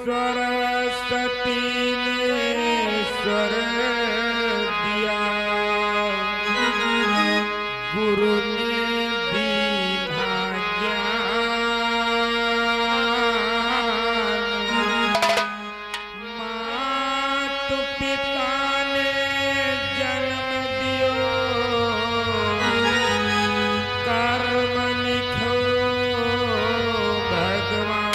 सरस्वती ने स्वर दिया, गुरु ने दीना ज्ञान, मात पिता ने जन्म दियो, कर्म लिखो भगवान।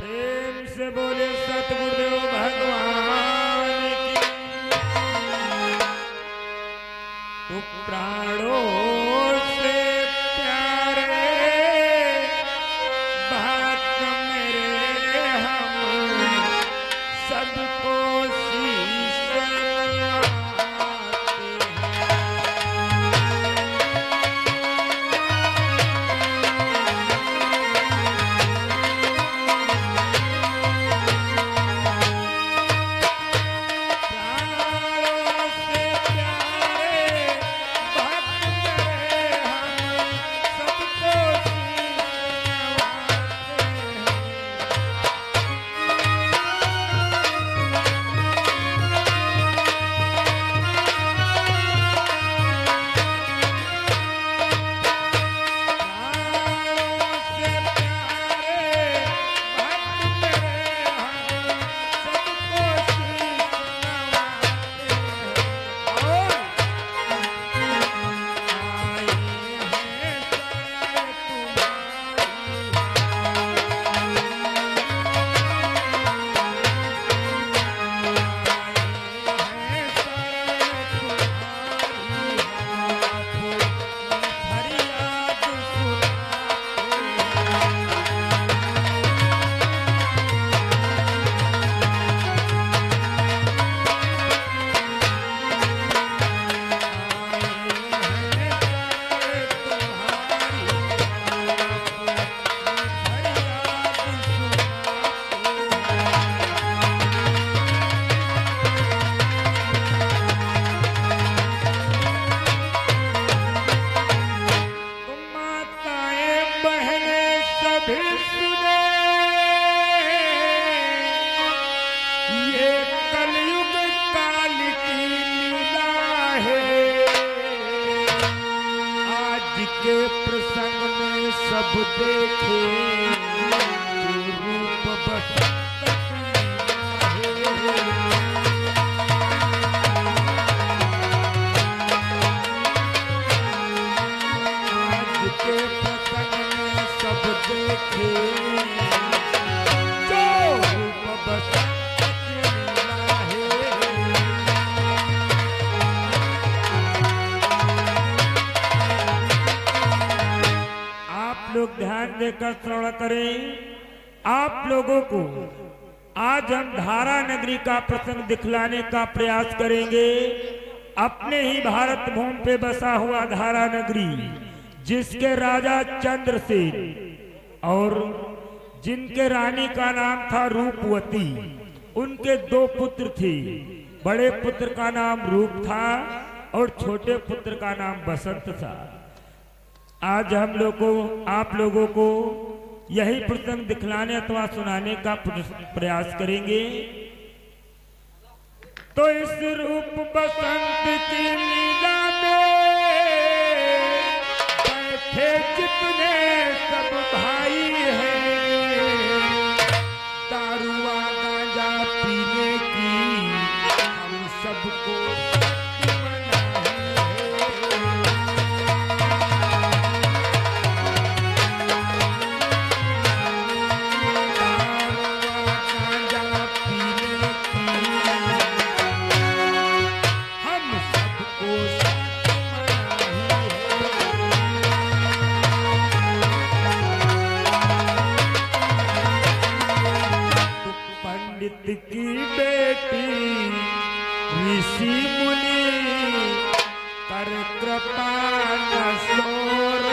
प्रेम से बोले सतगुरुदेव भगवान की। तो प्राणों से प्यारे भक्त मेरे, हम सबको शीश नवाते के प्रसंग में सब देखे रूप बसंत आज के प्रसंग में सब देखे जो रूप बसंत लोग ध्यान देकर श्रवण करें। आप लोगों को आज हम धारा नगरी का प्रसंग दिखलाने का प्रयास करेंगे। अपने ही भारत भूमि पे बसा हुआ धारा नगरी, जिसके राजा चंद्रसेन और जिनके रानी का नाम था रूपवती, उनके दो पुत्र थे। बड़े पुत्र का नाम रूप था और छोटे पुत्र का नाम बसंत था। आज हम लोग को आप लोगों को यही प्रसंग दिखलाने अथवा सुनाने का प्रयास करेंगे। तो इस रूप बसंत की लीला में बैठे जितने सब भाई हैं, दारुआ गांजा पीने की हम सबको की बेटी ऋषि मुनि कर कृपा न शोर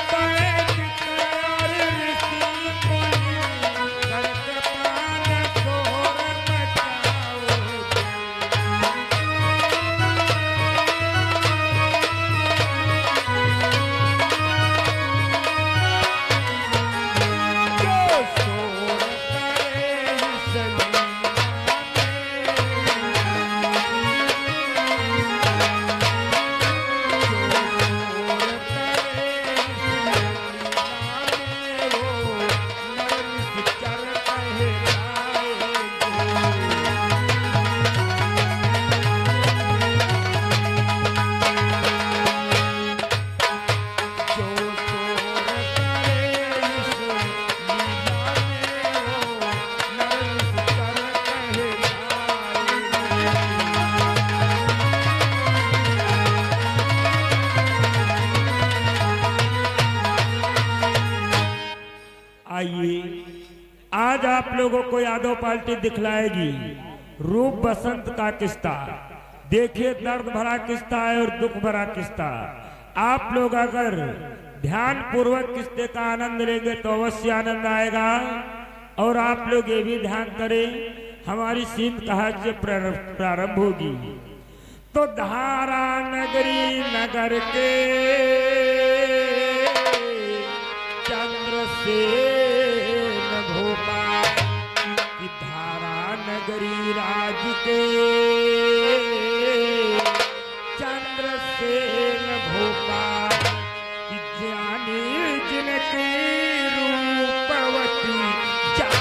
पंडित आइए, आज आप लोगों को यादव पार्टी दिखलाएगी रूप बसंत का किस्सा। देखिए, दर्द भरा किस्सा है और दुख भरा किस्सा। आप लोग अगर ध्यान पूर्वक किस्से का आनंद लेंगे तो अवश्य आनंद आएगा। और आप लोग ये भी ध्यान करें, हमारी सीन कहाँ से प्रारंभ होगी। तो धारा नगरी नगर के चंद्रसेन भोपाल की, धारा नगरी राज के चंद्रसेन भोपाल की, जानी जिनकी रूपवती जाए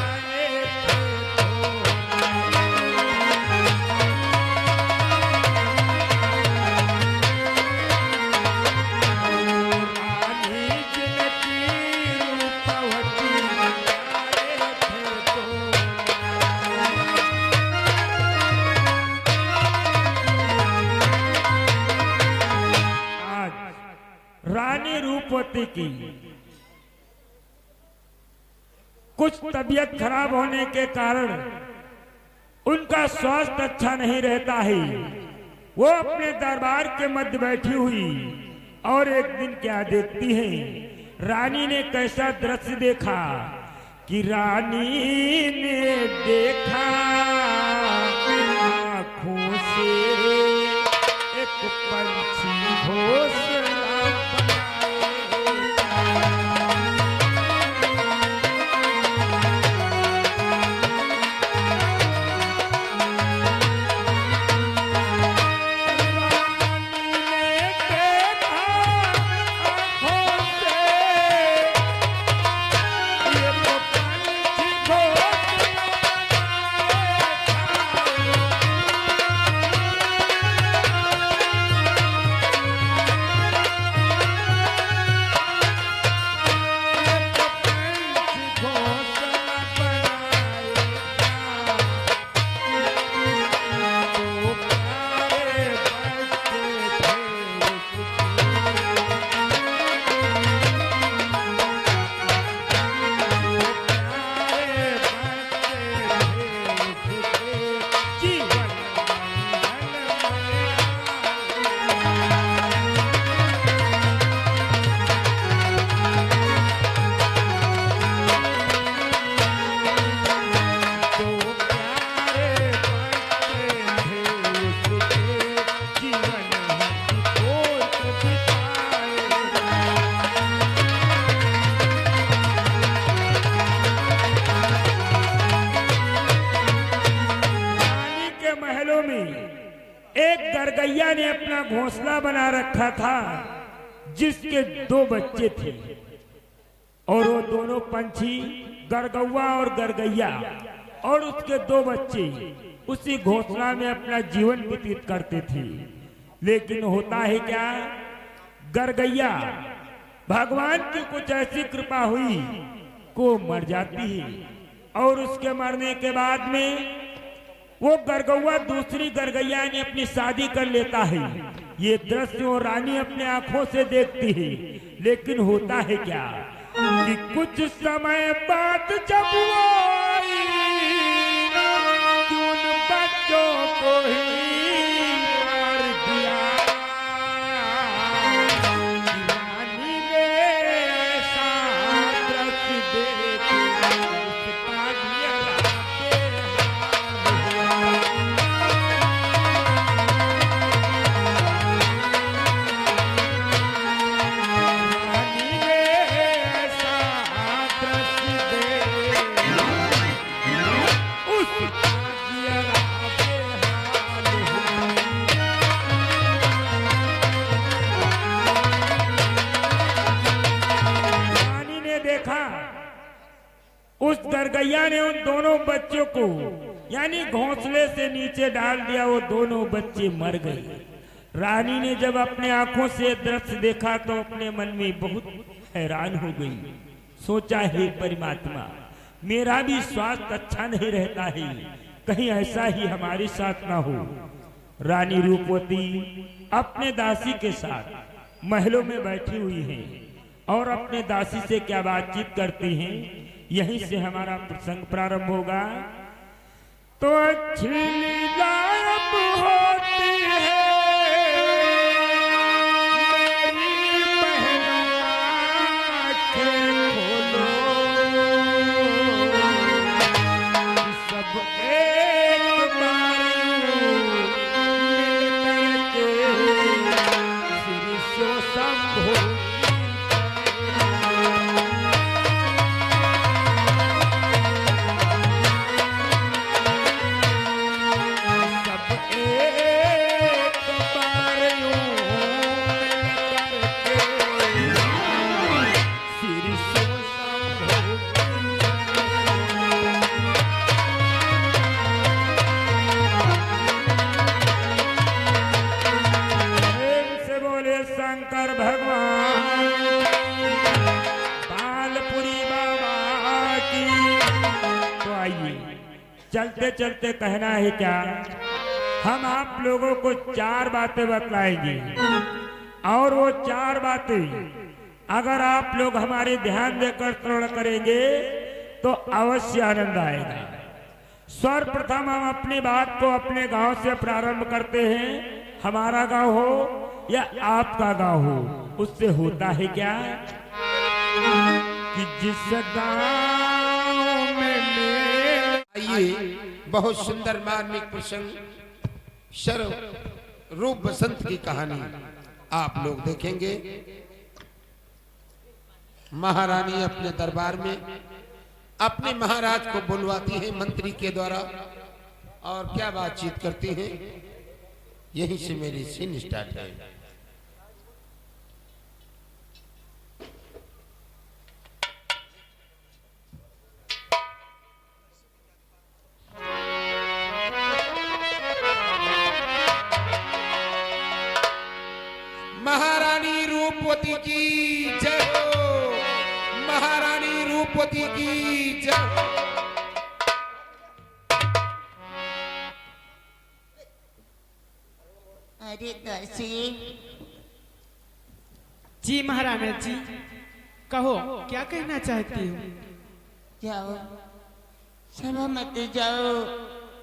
रानी रूपवती की कुछ तबीयत खराब होने के कारण उनका स्वास्थ्य अच्छा नहीं रहता है। वो अपने दरबार के मध्य बैठी हुई और एक दिन क्या देखती है, रानी ने कैसा दृश्य देखा कि रानी ने देखा आँखों से एक पंछी घोंसला गरगैया ने अपना घोंसला बना रखा था जिसके 2 बच्चे थे और वो दोनों पंछी गरगौआ और गरगैया और उसके 2 बच्चे उसी घोंसला में अपना जीवन व्यतीत करते थे। लेकिन होता है क्या, गरगैया भगवान की कुछ ऐसी कृपा हुई को मर जाती है और उसके मरने के बाद में वो गरगौआ दूसरी गरगैया ने अपनी शादी कर लेता है। ये दृश्य वो रानी अपने आंखों से देखती है। लेकिन होता है क्या कि कुछ समय बाद जब वो आई कि उन बच्चों को ही मार दिया, रानी ने ऐसा दृश्य देखा उसका उस गरगैया ने उन दोनों बच्चों को यानी घोंसले से नीचे डाल दिया। वो दोनों बच्चे मर गए। रानी ने जब अपने आंखों से दृश्य देखा तो अपने मन में बहुत हैरान हो गई। सोचा, हे परमात्मा, मेरा भी स्वास्थ्य अच्छा नहीं रहता है, कहीं ऐसा ही हमारे साथ ना हो। रानी रूपवती अपने दासी के साथ महलों में बैठी हुई हैं और अपने दासी से क्या बातचीत करती हैं यहीं से हमारा प्रसंग प्रारंभ होगा। तो अच्छी लीला अब होती है मेरी बहनों आंखें खोलो, सब एक बारी मिल करके श्री सो शंभो। शंकर भगवान बालपुरी बाबा की। तो आइए चलते चलते कहना है क्या, हम आप लोगों को 4 बातें बतलाएंगे और वो 4 बातें अगर आप लोग हमारे ध्यान देकर श्रवण करेंगे तो अवश्य आनंद आएगा। सर्वप्रथम हम अपनी बात को अपने गांव से प्रारंभ करते हैं। हमारा गांव हो या आपका गांव हो, उससे होता है क्या कि जिस गांव में आइए बहुत सुंदर मार्मिक प्रसंग सर्व रूप बसंत की कहानी आप लोग देखेंगे। महारानी अपने दरबार में अपने महाराज को बुलवाती है मंत्री के द्वारा और क्या बातचीत करती हैं, यहीं से मेरी सीन स्टार्ट है। महारानी रूपवती की जय हो, महारानी रूपवती की जय हो। अरे दासी जी महारानी जी, कहो क्या कहना चाहती हो? जाओ सभा मत जाओ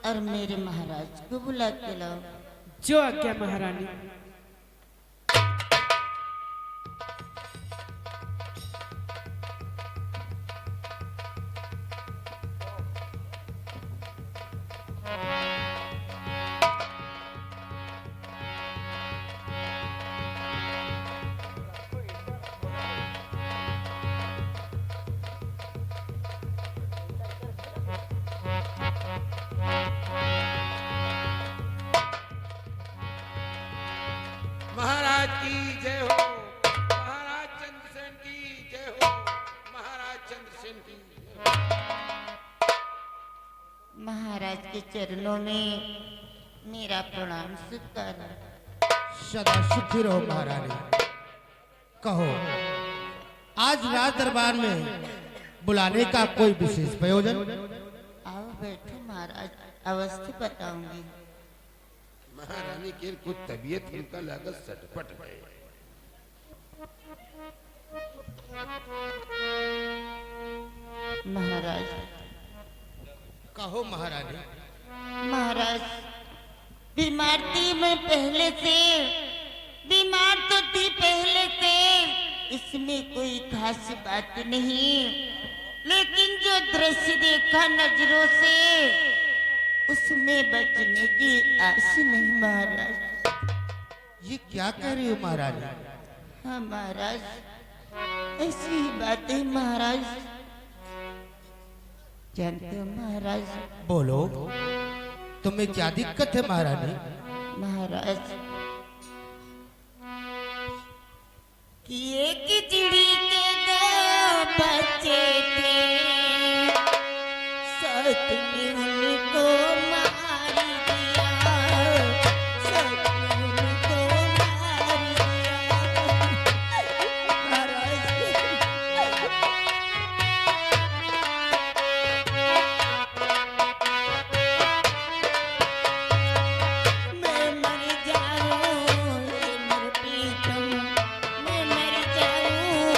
और मेरे महाराज को बुला के लाओ। जो आज्ञा महारानी। महाराज की जय हो, महाराज चंद्रसेन की जय हो, महाराज चंद्रसेन की जय हो। महाराज के चरणों में मेरा प्रणाम स्वीकार। सदा सुखी रहो महारानी। कहो आज राज दरबार में बुलाने का कोई विशेष प्रयोजन? आओ बैठो महाराज, अवस्था बताऊंगी। महारानी की कुछ तबीयत उनका लागत सटपट है। महाराज कहो महारानी। महाराज बीमार थी मैं पहले से, बीमार तो थी पहले से, इसमें कोई खास बात नहीं, लेकिन जो दृश्य देखा नजरों से उसमें बचने की आस नहीं महाराज। ये क्या कह रही हो महारानी? हाँ महाराज ऐसी ही बात है महाराज। जानते हो महाराज? बोलो तुम्हें क्या दिक्कत है महारानी? महाराज कि एक चिड़ी के 2 बच्चे थे, सत ने उनको मार दिया, सत ने उनको मार दिया। महाराज मैं मर जाऊं ये मर पीतम, मैं मर जाऊं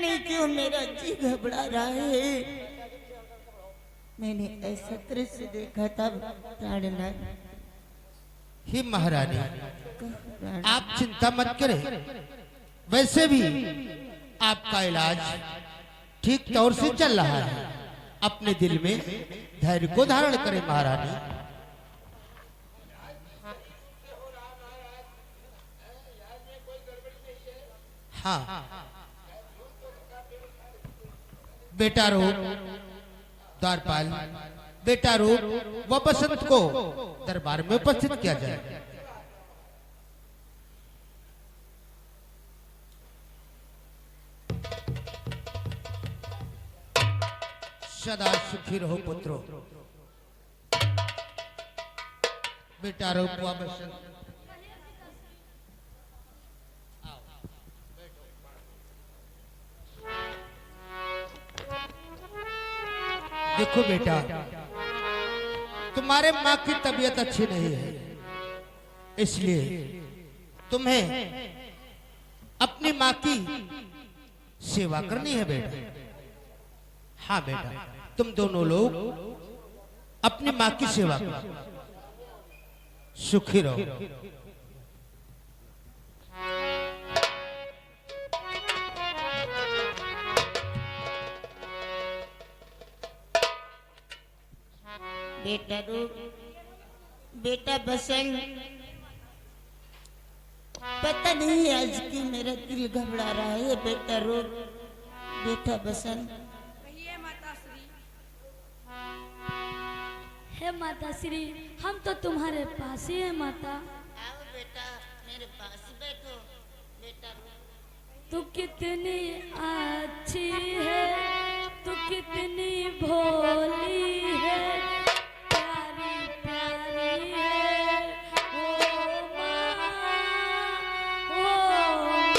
नहीं क्यों मेरा जी घबरा रहा है। मैंने ऐसा दृश्य देखा था प्राणनाथ। ही महारानी, प्राण- आप चिंता मत करें। वैसे भी आपका इलाज ठीक तौर से चल रहा है। अपने दिल में धैर्य को धारण करें महारानी। हाँ, बेटा रूप द्वारपाल, बेटा रूप व बसंत को दरबार में उपस्थित किया जाए। सदा सुखी रहो पुत्रो। बेटा रूप व बसंत, देखो बेटा, तुम्हारे माँ की तबीयत अच्छी नहीं है, इसलिए तुम्हें अपनी माँ की सेवा करनी है बेटा। हाँ बेटा, तुम दोनों लोग अपनी माँ की सेवा करो, सुखी रहो। बेटा रूप, बेटा बसंत, पता नहीं आज क्यों मेरा दिल घबरा रहा है। बेटा रूप, बेटा बसंत। हे माता श्री, हम तो तुम्हारे पास ही है माता। आओ बेटा, मेरे पास बैठो। बेटा रूप, तू कितनी अच्छी है, तू कितनी भोली है, प्यारी प्यारी है ओ माँ, ओ माँ।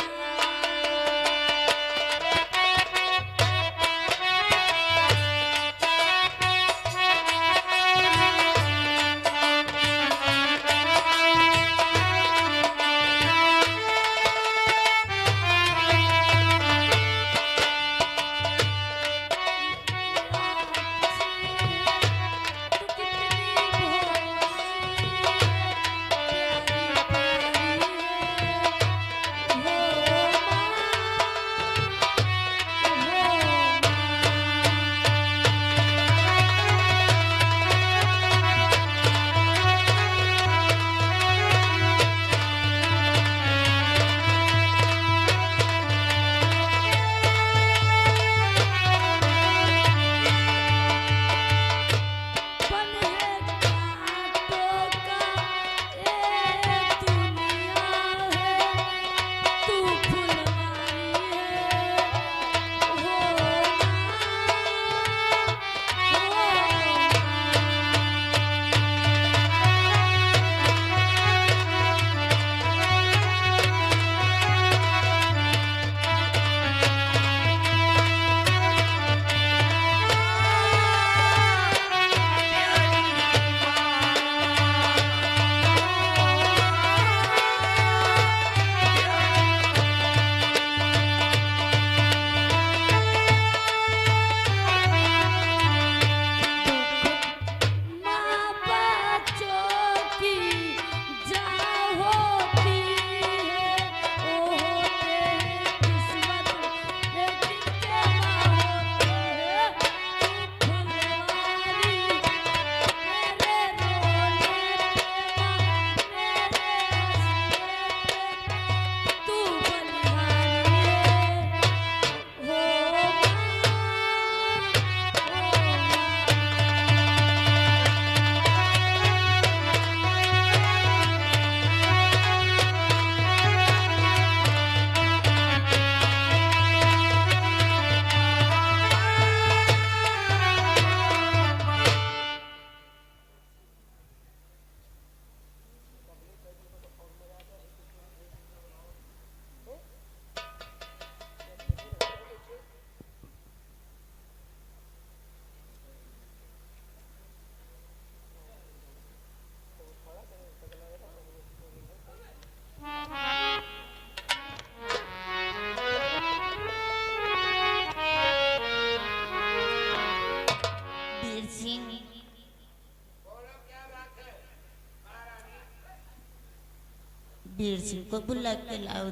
वीर सिंह को बुला के लाओ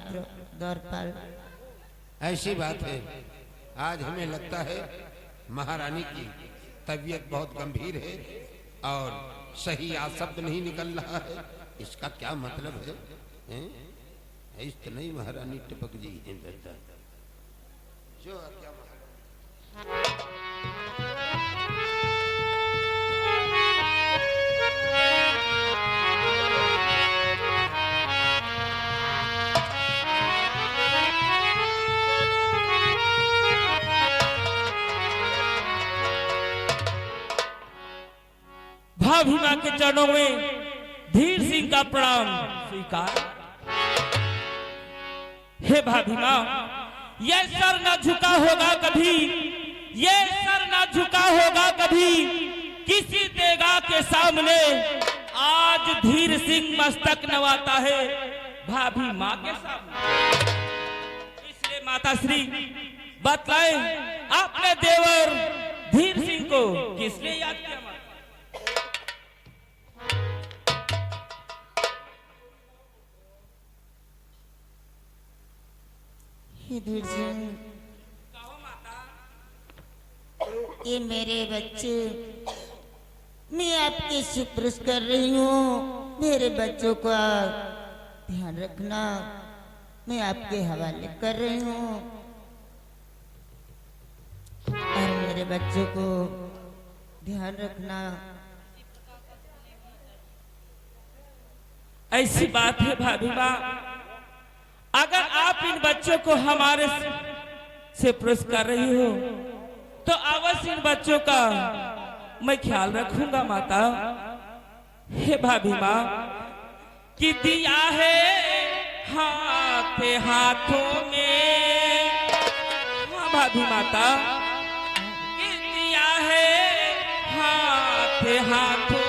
द्वारपाल। ऐसी बात है, आज हमें लगता है महारानी की तबीयत बहुत गंभीर है और सही आज शब्द नहीं निकल रहा है। इसका क्या मतलब है? इस तो नहीं महारानी टपक जी हैं बेटा जो क्या भाभी माँ के चरणों में धीर सिंह का प्रणाम स्वीकार। हे भाभी माँ, ये सर न झुका होगा कभी, ये सर न झुका होगा कभी किसी तेगा के सामने। आज धीर सिंह मस्तक नवाता है भाभी माँ के सामने। इसलिए माता श्री बतलाएं, आपने देवर धीर सिंह को किस लिए याद किया? धीर सिंह, ये मेरे बच्चे, मैं आपके सुपुर्द कर रही हूँ। मेरे बच्चों का ध्यान रखना, मैं आपके हवाले कर रही हूँ और मेरे बच्चों को ध्यान रखना। ऐसी बात है भाभी माँ, अगर आप इन बच्चों को हमारे से पुरस्कार कर रही हो तो अवश्य इन बच्चों का मैं ख्याल रखूंगा माता। हे भाभी माँ, कि दिया है हाथ हाथों में, हाँ भाभी माता, कि दिया है हाथ हाथों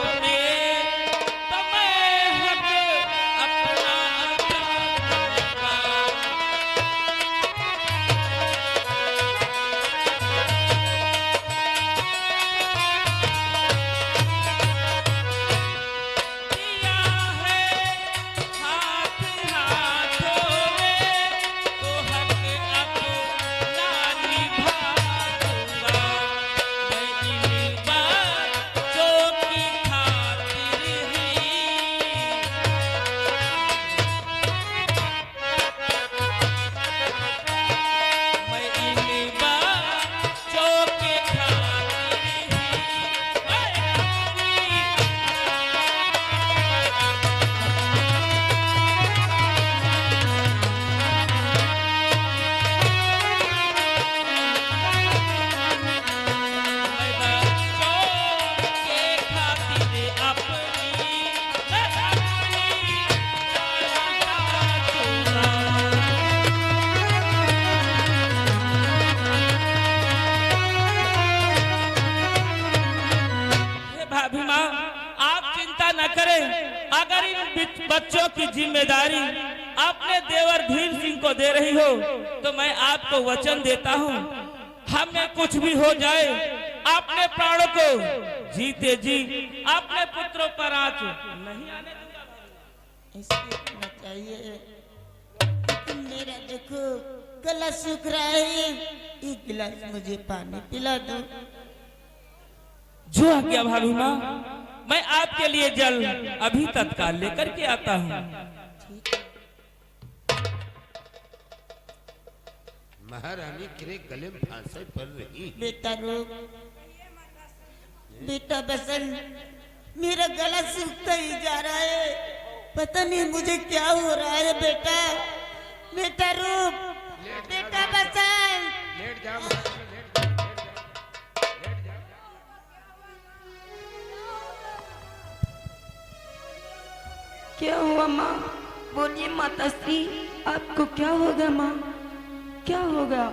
अगर इन बच्चों की जिम्मेदारी अपने देवर धीर सिंह को दे रही हो तो मैं आपको वचन देता हूँ, हमें कुछ भी हो जाए अपने प्राणों को जीते जी अपने पुत्रों पर आंच नहीं आने दूंगा। ऐसे होना चाहिए। मेरा देखो गला सूख रहा है, एक गिलास मुझे पानी पिला दो। जो आज्ञा भाभी माँ, मैं आपके लिए जल अभी तत्काल लेकर के आता हूँ। महारानी तेरे गले में फांसे पड़ रही। बेटा रुक, बेटा बसंत, मेरा गला सूखता ही जा रहा है, पता नहीं मुझे क्या हो रहा है। बेटा बेटा रुक, बेटा बसंत, लेट जा। क्या हुआ माँ? बोलिए माता श्री, आपको क्या होगा माँ? क्या होगा?